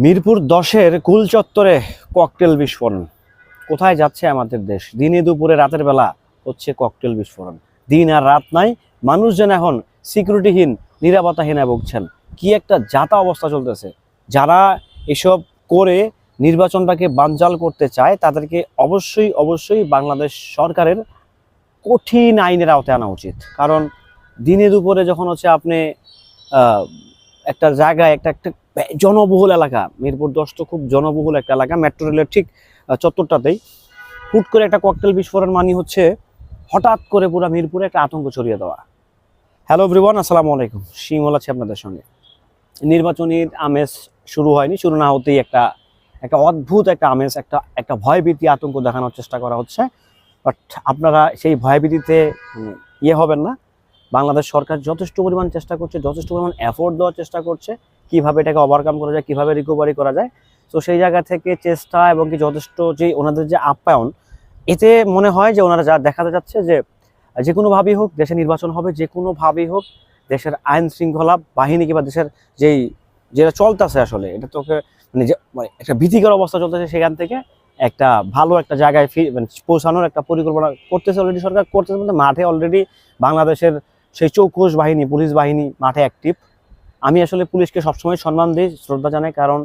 মিরপুর 10-এর কুল চত্বরে ককটেল বিস্ফোরণ। কোথায় যাচ্ছে আমাদের দেশ? দিনে দুপুরে রাতের বেলা হচ্ছে ককটেল বিস্ফোরণ। দিন আর রাত নাই, মানুষজন এখন সিকিউরিটিহীন, নিরাপত্তাহীন ভুগছেন। কি একটা যাতা অবস্থা চলতেছে। যারা এসব করে নির্বাচনটাকে বানচাল করতে চায় তাদেরকে অবশ্যই বাংলাদেশ সরকারের কঠিন আইনের আওতায় আনা উচিত। কারণ দিনে দুপুরে যখন হচ্ছে আপনি একটা জায়গায় একটা একটা জনবহুল এলাকা, মিরপুর 10 তো খুব জনবহুল একটা এলাকা, মেট্রো রেলের ঠিক চত্বরটাতেই হুট করে একটা ককটেল বিস্ফোরণ মানে হচ্ছে হঠাৎ করে পুরো মিরপুরে একটা আতঙ্ক ছড়িয়ে দেওয়া। হ্যালো এভরিওয়ান, আসসালামু আলাইকুম। শিমুল আছে আপনাদের সঙ্গে। নির্বাচনের আমেজ শুরু হয়নি, শুরু না হতেই একটা অদ্ভুত একটা আমেজ, একটা ভয়ভীতি, আতঙ্ক দেখানোর চেষ্টা করা হচ্ছে। বাট আপনারা সেই ভয়ভীতিতে হবেন না। বাংলাদেশ সরকার যথেষ্ট পরিমাণ চেষ্টা করছে, যথেষ্ট পরিমাণ এফোর্ট দেওয়ার চেষ্টা করছে কিভাবে এটাকে ওভারকাম করা যায়, কিভাবে রিকভারি করা যায়। তো সেই জায়গা থেকে চেষ্টা এবং কি যথেষ্ট যে ওনাদের যে আপ্যায়ন, এতে মনে হয় যে ওনারা যা দেখাতে যাচ্ছে যে কোনোভাবেই হোক দেশে নির্বাচন হবে, যে কোনোভাবেই হোক দেশের আইন শৃঙ্খলা বাহিনী কিংবা দেশের যেটা চলতেছে আসলে এটা তোকে মানে একটা ভীতিকর অবস্থা চলতেছে, সেখান থেকে একটা ভালো একটা জায়গায় পৌঁছানোর একটা পরিকল্পনা করতেছে অলরেডি সরকার। করতেছে বলতে মাঠে অলরেডি বাংলাদেশের সেই চৌকস বাহিনী, পুলিশ বাহিনী মাঠে অ্যাক্টিভ। আমি আসলে পুলিশকে সবসময় সম্মান দিই, শ্রদ্ধা জানাই, কারণ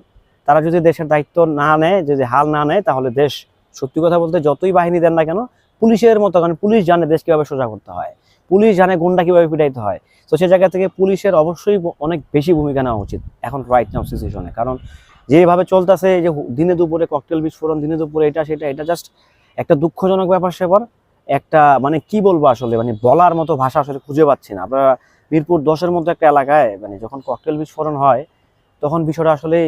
তারা যদি দেশের দায়িত্ব না নেয়, যদি হাল না নেয়, তাহলে দেশ, সত্যি কথা বলতে যতই বাহিনী দেন না কেন, পুলিশের মতো, কারণ পুলিশ জানে দেশ কীভাবে সোজা করতে হয়, পুলিশ জানে গুন্ডা কীভাবে পিটাইতে হয়। তো সে জায়গা থেকে পুলিশের অবশ্যই অনেক বেশি ভূমিকা নেওয়া উচিত এখন রাইট নাও সিচুয়েশনে। কারণ যেভাবে চলতেছে, যে দিনে দুপুরে ককটেল বিস্ফোরণ, দিনে দুপুরে এটা জাস্ট একটা দুঃখজনক ব্যাপার সেবার। একটা মানে কি বলবো আসলে, মানে বলার মতো ভাষা আসলে খুঁজে পাচ্ছি না। আপনারা মিরপুর 10-এর মতো একটা এলাকায় মানে যখন ককটেল বিস্ফোরণ হয়, তখন বিষয়টা আসলে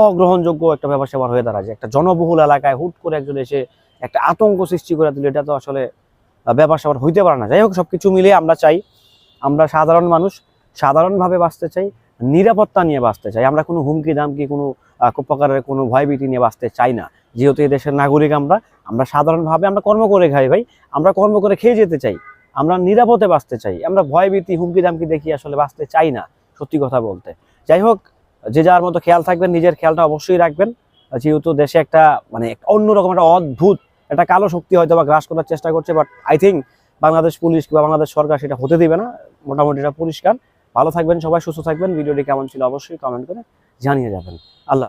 অগ্রহণযোগ্য একটা ব্যাপার সেবার হয়ে দাঁড়ায়। যে একটা জনবহুল এলাকায় হুট করে একজন এসে একটা আতঙ্ক সৃষ্টি করে দিল, এটা তো আসলে ব্যাপার সেবার হইতে পারে না। যাই হোক, সবকিছু মিলিয়ে আমরা চাই, আমরা সাধারণ মানুষ সাধারণভাবে বাঁচতে চাই, নিরাপত্তা নিয়ে বাঁচতে চাই। আমরা কোনো হুমকি দামকি, কোনো প্রকারের কোনো ভয়ভীতি নিয়ে বাঁচতে চাই না। যেহেতু এই দেশের নাগরিক, আমরা সাধারণভাবে আমরা কর্ম করে খাই ভাই, আমরা কর্ম করে খেয়ে যেতে চাই, আমরা নিরাপদে বাঁচতে চাই, আমরা ভয়ভীতি হুমকি দামকি দেখি আসলে বাঁচতে চাই না, সত্যি কথা বলতে। যাই হোক, যে যার মতো খেয়াল থাকবেন, নিজের খেয়ালটা অবশ্যই রাখবেন। যেহেতু দেশে একটা মানে অন্যরকম একটা অদ্ভুত একটা কালো শক্তি হয়তো বা গ্রাস করার চেষ্টা করছে, but I think Bangladesh police বা বাংলাদেশ সরকার সেটা হতে দিবে না। মোটামুটি এটা পরিষ্কার। ভালো থাকবেন সবাই, সুস্থ থাকবেন। ভিডিওটি কেমন ছিল অবশ্যই কমেন্ট করে জানিয়ে যাবেন। আল্লাহ।